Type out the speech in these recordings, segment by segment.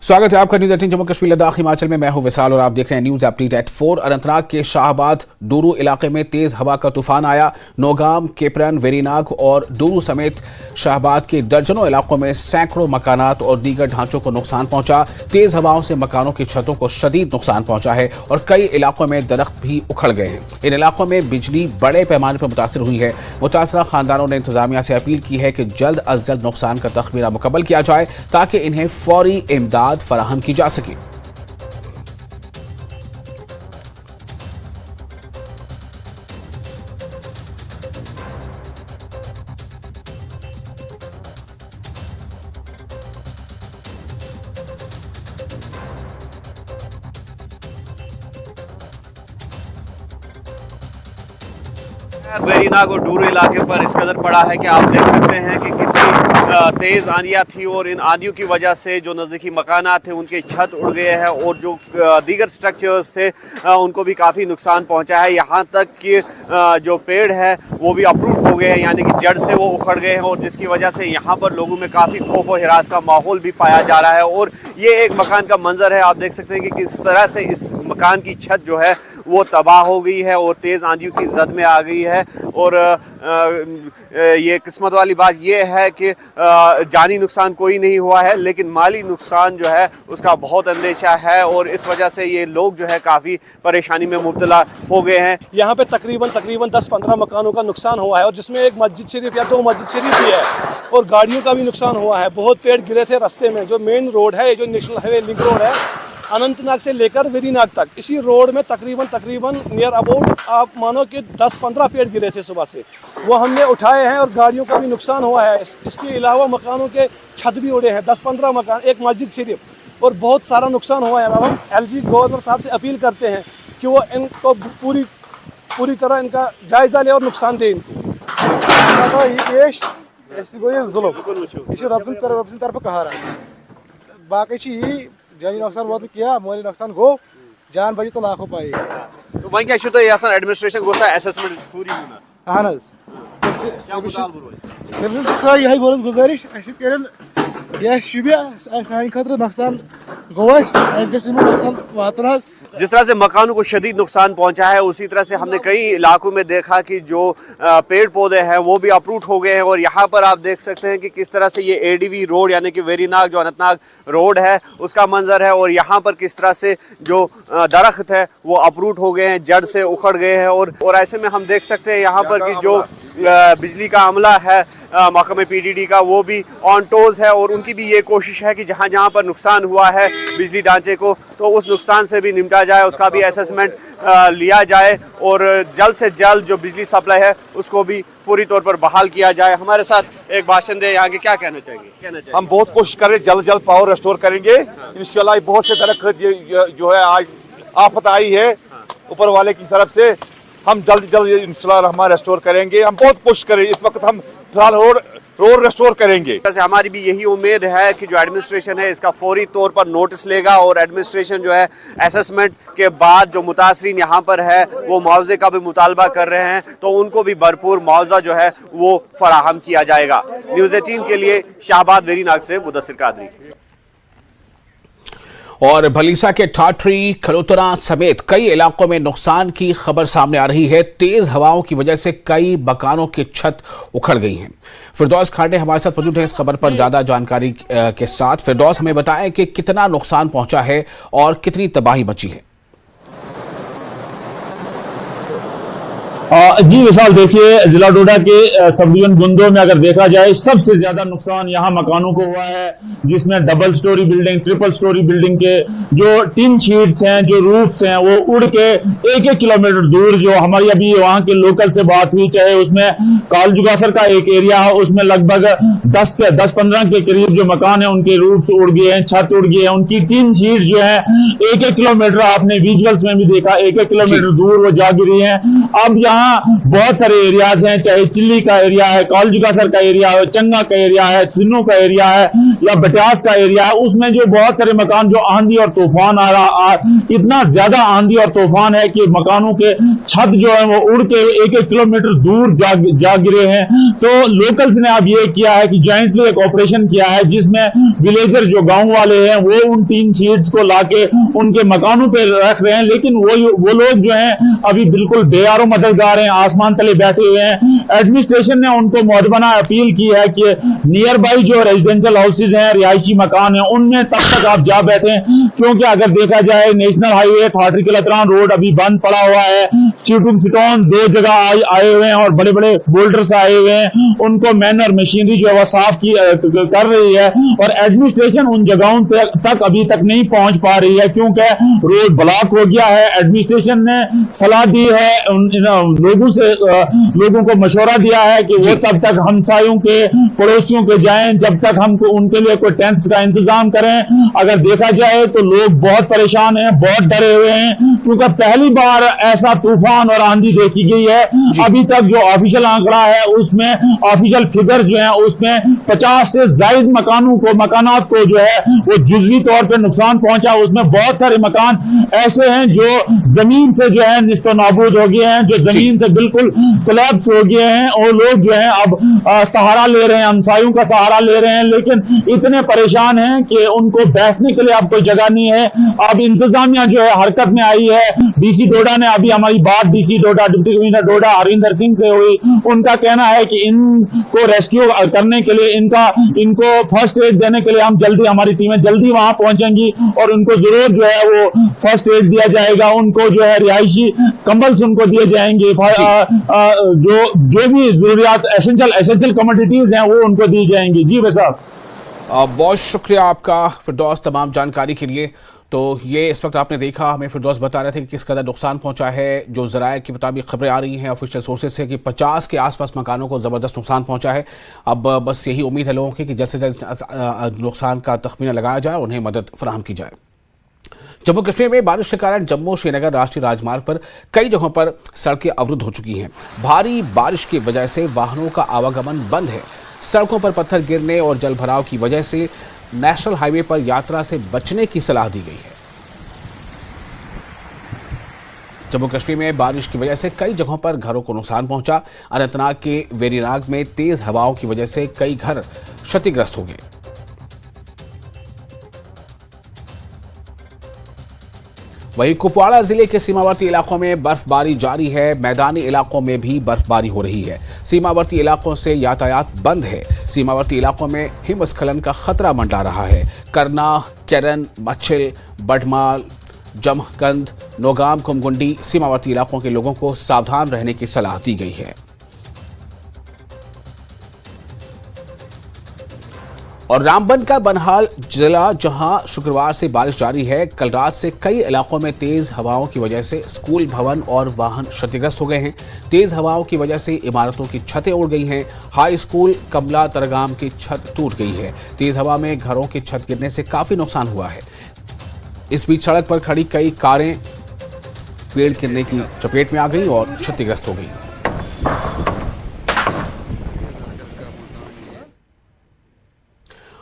स्वागत है आपका न्यूज 18 जम्मू कश्मीर लद्दाख हिमाचल में। मैं हूं विशाल और आप देख रहे हैं न्यूज अपडेट एट 4। अनंतनाग के शाहबाद डूरू इलाके में तेज हवा का तूफान आया। नौगाम, केपरन, वेरीनाग और डूरू समेत शाहबाद के दर्जनों इलाकों में सैकड़ों मकानात और दीगर ढांचों को नुकसान पहुंचा। तेज हवाओं से मकानों की छतों को शदीद नुकसान पहुंचा है और कई इलाकों में दरख्त भी उखड़ गए हैं। इन इलाकों में बिजली बड़े पैमाने पर मुतासर हुई है। मुतासरा खानदानों ने इंतजामिया से अपील की है कि जल्द अज जल्द नुकसान का तखमीरा मुकम्मल किया जाए ताकि इन्हें फौरी इमदाद फराहम की जा सके। वेरीनाग और डूरू इलाके पर इस कदर पड़ा है कि आप देख सकते हैं कि कितनी तेज़ आंधियाँ थी और इन आंधियों की वजह से जो नज़दीकी मकानात थे उनके छत उड़ गए हैं और जो दीगर स्ट्रक्चर्स थे उनको भी काफ़ी नुकसान पहुंचा है। यहाँ तक कि जो पेड़ है वो भी अपरूट हो गए हैं, यानी कि जड़ से वो उखड़ गए हैं और जिसकी वजह से यहाँ पर लोगों में काफ़ी खौफ और हिरास का माहौल भी पाया जा रहा है। और ये एक मकान का मंजर है, आप देख सकते हैं कि किस तरह से इस मकान की छत जो है वो तबाह हो गई है और तेज़ आंधियों की जद में आ गई है। और ये किस्मत वाली बात ये है कि जानी नुकसान कोई नहीं हुआ है, लेकिन माली नुकसान जो है उसका बहुत अंदेशा है और इस वजह से ये लोग जो है काफ़ी परेशानी में मुब्तला हो गए हैं। यहाँ पे तकरीबन 10-15 मकानों का नुकसान हुआ है और जिसमें एक मस्जिद शरीफ या 2 मस्जिद शरीफ भी है और गाड़ियों का भी नुकसान हुआ है। बहुत पेड़ गिरे थे रास्ते में। जो मेन रोड है, जो नेशनल हाईवे लिंक रोड है अनंतनाग से लेकर वेरीनाग तक, इसी रोड में तकरीबन नियर अबाउट आप मानो कि 10-15 पेड़ गिरे थे सुबह से, वो हमने उठाए हैं और गाड़ियों का भी नुकसान हुआ है। इसके अलावा मकानों के छत भी उड़े हैं, 10-15 मकान, एक मस्जिद शरीफ, और बहुत सारा नुकसान हुआ है। अब हम LG गवर्नर साहब से अपील करते हैं कि वो इनको पूरी तरह इनका जायजा ले और नुकसान दे इनको। बाकी जानी नुकसान वोत किया, मोली नुकसान गो, जान बची तो लाखों पाई। तो वहीं क्या शुद्ध है एडमिनिस्ट्रेशन गोसा असेसमेंट पूरी होना। हाँ नज यही बोल गुजारिश यह शुभ सान खतर नुकसान गोस नुकसान वातन। जिस तरह से मकानों को शदीद नुकसान पहुंचा है उसी तरह से हमने कई इलाकों में देखा कि जो पेड़ पौधे हैं वो भी अपरूट हो गए हैं। और यहाँ पर आप देख सकते हैं कि किस तरह से ये ADV रोड यानी कि वेरीनाग जो अनंतनाग रोड है उसका मंजर है और यहाँ पर किस तरह से जो दरख्त है वो अपरूट हो गए हैं, जड़ से उखड़ गए हैं। और ऐसे में हम देख सकते हैं यहाँ पर कि जो बिजली का अमला है महकमे PDD का, वो भी ऑन टोज है और उनकी भी ये कोशिश है कि जहाँ जहाँ पर नुकसान हुआ है बिजली ढांचे को तो उस नुकसान से भी निपटा जाए, उसका भी असेसमेंट लिया जाए और जल्द से जल्द जो बिजली सप्लाई है उसको भी पूरी तौर पर बहाल किया जाए। हमारे साथ एक भाषण दे, यहाँ के क्या कहना चाहिए? हम बहुत कोशिश करें, जल्द पावर रेस्टोर करेंगे इंशाल्लाह। बहुत से दरख्त जो है आज आफत आई है ऊपर वाले की तरफ से, हम जल्द इंशाल्लाह हम रेस्टोर करेंगे। हम बहुत कोशिश करें, इस वक्त हम फिलहाल रोड रेस्टोर करेंगे। हमारी भी यही उम्मीद है कि जो एडमिनिस्ट्रेशन है इसका फौरी तौर पर नोटिस लेगा और एडमिनिस्ट्रेशन जो है असेसमेंट के बाद जो मुतासरीन यहाँ पर है वो मुआवजे का भी मुतालबा कर रहे हैं तो उनको भी भरपूर मुआवजा जो है वो फराहम किया जाएगा। न्यूज़ 18 के लिए शाहबाद वेरीनाग से मुदस्सिर कादरी। और भलीसा के ठाठरी, खलोतरा समेत कई इलाकों में नुकसान की खबर सामने आ रही है। तेज हवाओं की वजह से कई मकानों की छत उखड़ गई हैं। फिरदौस खांडे हमारे साथ मौजूद है इस खबर पर ज्यादा जानकारी के साथ। फिरदौस, हमें बताएं कि कितना नुकसान पहुंचा है और कितनी तबाही मची है। जी विशाल, देखिए जिला डोडा के सब डिवीजन गुंदो में अगर देखा जाए सबसे ज्यादा नुकसान यहाँ मकानों को हुआ है, जिसमें double storey building, triple storey building के जो टिन शीट्स हैं, जो रूफ्स हैं, वो उड़ के 1-1 किलोमीटर दूर, जो हमारी अभी वहां के लोकल से बात हुई, चाहे उसमें कालजुगासर का एक एरिया है उसमें लगभग 10-15 के करीब जो मकान है उनके रूफ्स उड़ गए हैं, छत उड़ गई है, उनकी टिन शीट जो है 1-1 किलोमीटर, आपने विजुअल्स में भी देखा, 1-1 किलोमीटर दूर वो जा गिरी है। अब यहाँ यहाँ बहुत सारे एरियाज हैं, चाहे चिल्ली का एरिया है, कॉलजुगासर का एरिया है, चंगा का एरिया है, सिन्नू का एरिया है या बटियास का एरिया है, उसमें जो बहुत सारे मकान जो आंधी और तूफान आ रहा, इतना ज्यादा आंधी और तूफान है कि मकानों के छत जो है वो उड़ के 1-1 किलोमीटर दूर जा गिरे हैं। तो लोकल्स ने अब ये किया है कि जॉइंटली एक ऑपरेशन किया है जिसमें विलेजर जो गांव वाले हैं वो उन टीन शीट्स को लाके उनके मकानों पे रख रहे हैं, लेकिन वो लोग जो हैं अभी बिल्कुल बेयारो मददगार हैं, आसमान तले बैठे हुए हैं। एडमिनिस्ट्रेशन ने उनको मुआवजा अपील की है कि नियर बाई जो रेजिडेंशियल हाउसेज हैं, रिहायशी मकान हैं, उनमें तब तक आप जा बैठे, क्योंकि अगर देखा जाए नेशनल हाईवे ठाठरी किलतरान रोड अभी बंद पड़ा हुआ है। चिटुम सिटोन 2 जगह आए हुए हैं और बड़े बड़े बोल्डर्स आए हुए हैं, उनको मैन और मशीनरी जो है वो साफ कर रही है और एडमिनिस्ट्रेशन उन जगहों तक अभी तक नहीं पहुंच पा रही है क्योंकि रोड ब्लॉक हो गया है। एडमिनिस्ट्रेशन ने सलाह दी है लोगों को मशवरा दिया है कि वो तब तक हमसायों के पड़ोसियों के जाएं जब तक हम उनके लिए कोई टेंट्स का इंतजाम करें। अगर देखा जाए तो लोग बहुत परेशान हैं, बहुत डरे हुए हैं क्योंकि पहली बार ऐसा तूफान और आंधी देखी गई है। अभी तक जो ऑफिशियल आंकड़ा है उसमें ऑफिशियल फिगर जो है उसमें 50 से ज्यादा मकानात को जो है वो जुजवी तौर पे नुकसान पहुंचा। उसमें बहुत सारे मकान ऐसे हैं जो जमीन से जो है निस्तो नाबूद हो गए हैं, जो जमीन से बिल्कुल कोलैप्स हो गए हैं और लोग जो है अब सहारा ले रहे हैं, हमसायों का सहारा ले रहे हैं, लेकिन इतने परेशान हैं कि उनको बैठने के लिए अब कोई जगह नहीं है। अब इंतजामिया जो है हरकत में आई है। डीसी डोडा ने अभी हमारी बात डीसी डोडा डिप्टी कमिश्नर डोडा हरिंदर सिंह से हुई। उनका कहना है कि इनको रेस्क्यू करने के लिए इनको फर्स्ट एड देने के लिए हम जल्दी हमारी टीमें जल्दी वहां पहुंचेंगी और उनको जरूर जो है वो फर्स्ट एड दिया जाएगा। उनको जो है रिहायशी कंबल्स उनको दिए जाएंगे, जो भी जरूरियात एसेंशियल कमोडिटीज हैं वो उनको दी जाएंगी। जी भाई साहब, बहुत शुक्रिया आपका फिरदौस तमाम जानकारी के लिए। तो ये इस वक्त आपने देखा, हमें फिरदौस बता रहे थे कि किस कदर नुकसान पहुंचा है। जो ज़राए के मुताबिक खबरें आ रही हैं ऑफिशियल सोर्सेज से कि 50 के आसपास मकानों को ज़बरदस्त नुकसान पहुंचा है। अब बस यही उम्मीद है लोगों की कि जल्द से जल्द नुकसान का तखमीना लगाया जाए और उन्हें मदद फराहम की जाए। जम्मू कश्मीर में बारिश के कारण जम्मू श्रीनगर राष्ट्रीय राजमार्ग पर कई जगहों पर सड़कें अवरुद्ध हो चुकी हैं। भारी बारिश की वजह से वाहनों का आवागमन बंद है। सड़कों पर पत्थर गिरने और जल भराव की वजह से नेशनल हाईवे पर यात्रा से बचने की सलाह दी गई है। जम्मू कश्मीर में बारिश की वजह से कई जगहों पर घरों को नुकसान पहुंचा। अनंतनाग के वेरीनाग में तेज हवाओं की वजह से कई घर क्षतिग्रस्त हो गए। वहीं कुपवाड़ा जिले के सीमावर्ती इलाकों में बर्फबारी जारी है। मैदानी इलाकों में भी बर्फबारी हो रही है। सीमावर्ती इलाकों से यातायात बंद है। सीमावर्ती इलाकों में हिमस्खलन का खतरा मंडरा रहा है। करना, केरन, मच्छिल, बडमाल, जमकंद, नौगाम, कुमगुंडी सीमावर्ती इलाकों के लोगों को सावधान रहने की सलाह दी गई है। और रामबन का बनहाल जिला, जहां शुक्रवार से बारिश जारी है। कल रात से कई इलाकों में तेज हवाओं की वजह से स्कूल भवन और वाहन क्षतिग्रस्त हो गए हैं। तेज हवाओं की वजह से इमारतों की छतें उड़ गई हैं। हाई स्कूल कमला तरगाम की छत टूट गई है। तेज हवा में घरों की छत गिरने से काफी नुकसान हुआ है। इस बीच सड़क पर खड़ी कई कारें पेड़ गिरने की चपेट में आ गई और क्षतिग्रस्त हो गई।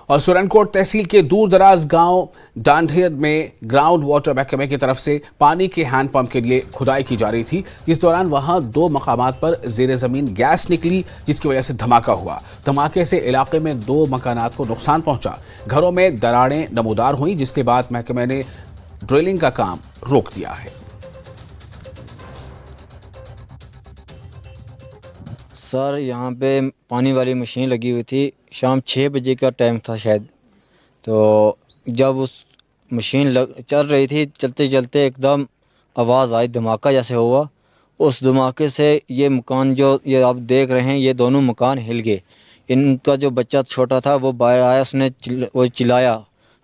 और सुरनकोट तहसील के दूर दराज गांव डांढेर में ग्राउंड वाटर महकमे की तरफ से पानी के हैंडपंप के लिए खुदाई की जा रही थी। इस दौरान वहां 2 मकामात पर जेर जमीन गैस निकली, जिसकी वजह से धमाका हुआ। धमाके से इलाके में 2 मकानात को नुकसान पहुंचा। घरों में दरारें नमूदार हुई, जिसके बाद महकमे ने ड्रिलिंग का काम रोक दिया है। सर, यहाँ पे पानी वाली मशीन लगी हुई थी। शाम 6 बजे का टाइम था शायद। तो जब उस मशीन चल रही थी, चलते चलते एकदम आवाज़ आई, धमाका जैसे हुआ। उस धमाके से ये मकान जो ये आप देख रहे हैं, ये दोनों मकान हिल गए। इनका जो बच्चा छोटा था वो बाहर आया, उसने वो चिल्लाया,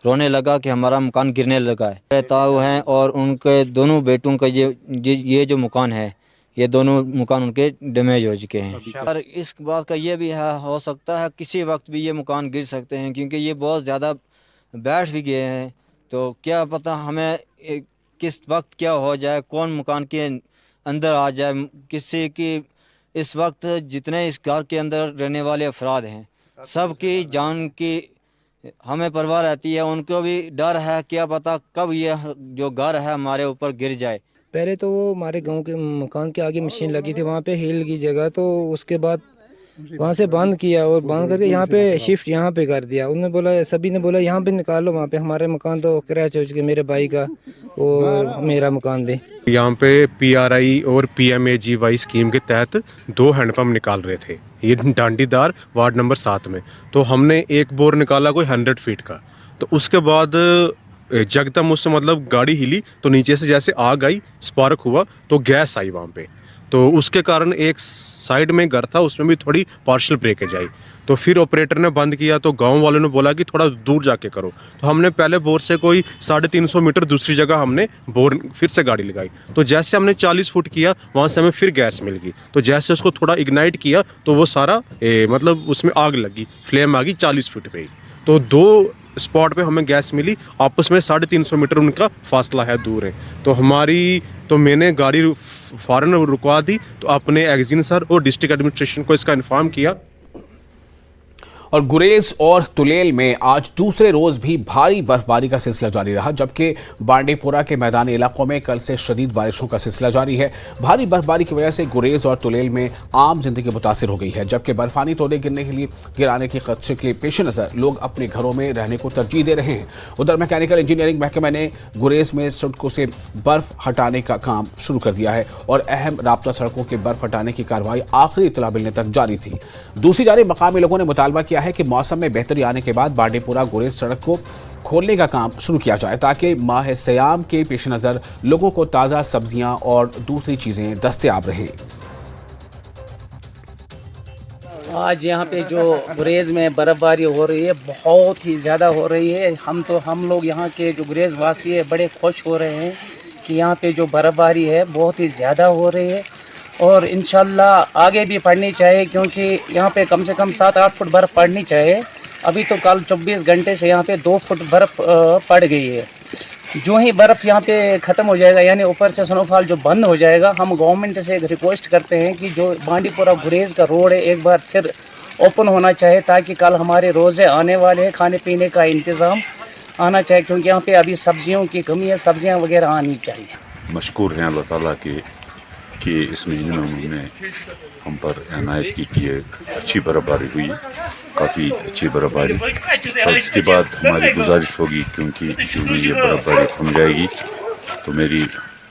रोने लगा कि हमारा मकान गिरने लगा है। रहता है और उनके दोनों बेटों का ये जो मकान है, ये दोनों मकान उनके डैमेज हो चुके हैं। और इस बात का ये भी है, हो सकता है किसी वक्त भी ये मकान गिर सकते हैं, क्योंकि ये बहुत ज़्यादा बैठ भी गए हैं। तो क्या पता हमें किस वक्त क्या हो जाए, कौन मकान के अंदर आ जाए किसी की। इस वक्त जितने इस घर के अंदर रहने वाले अफराद हैं सबकी जान की हमें परवाह रहती है। उनको भी डर है, क्या पता कब यह जो घर है हमारे ऊपर गिर जाए। पहले तो वो हमारे गांव के मकान के आगे मशीन लगी थी, वहाँ पे हिल की जगह, तो उसके बाद वहाँ से बंद किया और बंद करके यहाँ पे शिफ्ट यहाँ पे कर दिया। उन्होंने बोला, सभी ने बोला यहाँ पे निकालो, वहाँ पे हमारे मकान तो क्रैच हो चुके, मेरे भाई का और मेरा मकान भी। यहाँ पे PRI और PMAGY स्कीम के तहत 2 हैंडपम्प निकाल रहे थे, ये डांडीदार वार्ड नंबर 7 में। तो हमने एक बोर निकाला कोई 100 फीट का, तो उसके बाद जगदम उससे मतलब गाड़ी हिली तो नीचे से जैसे आग आई, स्पार्क हुआ तो गैस आई वहाँ पे, तो उसके कारण एक साइड में घर था उसमें भी थोड़ी पार्शियल ब्रेकेज आई। तो फिर ऑपरेटर ने बंद किया तो गांव वालों ने बोला कि थोड़ा दूर जाके करो, तो हमने पहले बोर से कोई 350 मीटर दूसरी जगह हमने बोर फिर से गाड़ी लगाई। तो जैसे हमने 40 फुट किया वहाँ से हमें फिर गैस मिल गई, तो जैसे उसको थोड़ा इग्नाइट किया तो वो सारा मतलब उसमें आग लगी, फ्लेम आ गई 40 फुट पे ही। तो 2 स्पॉट पे हमें गैस मिली, आपस में 350 मीटर उनका फासला है, दूर है। तो मैंने गाड़ी फौरन रुकवा दी, तो अपने एक्जिन सर और डिस्ट्रिक्ट एडमिनिस्ट्रेशन को इसका इन्फॉर्म किया। और गुरेज और तुलेल में आज दूसरे रोज भी भारी बर्फबारी का सिलसिला जारी रहा, जबकि बांडीपुरा के मैदानी इलाकों में कल से शदीद बारिशों का सिलसिला जारी है। भारी बर्फबारी की वजह से गुरेज और तुलेल में आम जिंदगी मुतासिर हो गई है, जबकि बर्फानी तोड़े गिराने के खदशे के पेश नजर लोग अपने घरों में रहने को तरजीह दे रहे हैं। उधर मैकेनिकल इंजीनियरिंग महकमे ने गुरेज में सड़कों से बर्फ हटाने का काम शुरू कर दिया है और अहम राब्ता सड़कों के बर्फ हटाने की कार्रवाई आखिरी इत्तला मिलने तक जारी थी। दूसरी जानिब मकामी लोगों ने मुतालबा किया है कि मौसम में बेहतरी आने के बाद बांडीपुरा गुरेज सड़क को खोलने का काम शुरू किया जाए, ताकि माह सयाम के पेश नज़र लोगों को ताज़ा सब्जियां और दूसरी चीज़ें दस्तयाब रहें। आज यहाँ पे जो गुरेज में बर्फ़बारी हो रही है बहुत ही ज़्यादा हो रही है। हम लोग यहाँ के जो गुरेज वासी है बड़े खुश हो रहे हैं कि यहाँ पे जो बर्फ़बारी है बहुत ही ज़्यादा हो रही है और इंशाल्लाह आगे भी पड़नी चाहिए, क्योंकि यहाँ पे कम से कम 7-8 फुट बर्फ़ पड़नी चाहिए। अभी तो कल 24 घंटे से यहाँ पे 2 फुट बर्फ़ पड़ गई है। जो ही बर्फ़ यहाँ पे ख़त्म हो जाएगा, यानी ऊपर से स्नोफॉल जो बंद हो जाएगा, हम गवर्नमेंट से एक रिक्वेस्ट करते हैं कि जो बांडीपुरा गुरेज का रोड है एक बार फिर ओपन होना चाहिए, ताकि कल हमारे रोज़े आने वाले हैं, खाने पीने का इंतज़ाम आना चाहिए, क्योंकि यहाँ पे अभी सब्जियों की कमी है, सब्जियाँ वगैरह आनी चाहिए। मशकूर हैं अल्लाह ताला कि इस महीने में उन्होंने हम पर इनायत की कि अच्छी बर्फबारी हुई, काफ़ी अच्छी बर्फबारी। और उसके बाद हमारी गुजारिश होगी, क्योंकि जो ये बर्फबारी थम जाएगी तो मेरी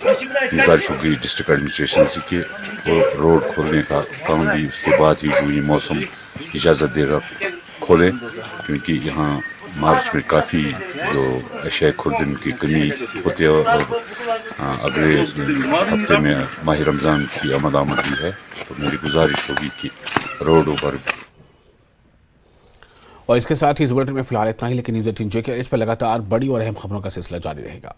गुजारिश होगी डिस्ट्रिक्ट एडमिनिस्ट्रेशन से कि वो रोड खोलने का काम भी उसके बाद ही जो ये मौसम इजाज़त देगा खोलें, क्योंकि यहाँ मार्च में काफ़ी जो अशया खुर्दन की कमी होती है और अगले हफ्ते में माह रमज़ान की आमद भी है। तो मेरी गुजारिश होगी कि रोडों पर। और इसके साथ ही इस बुलेटिन में फिलहाल इतना ही, लेकिन न्यूज़ 18 JKH पर लगातार बड़ी और अहम खबरों का सिलसिला जारी रहेगा।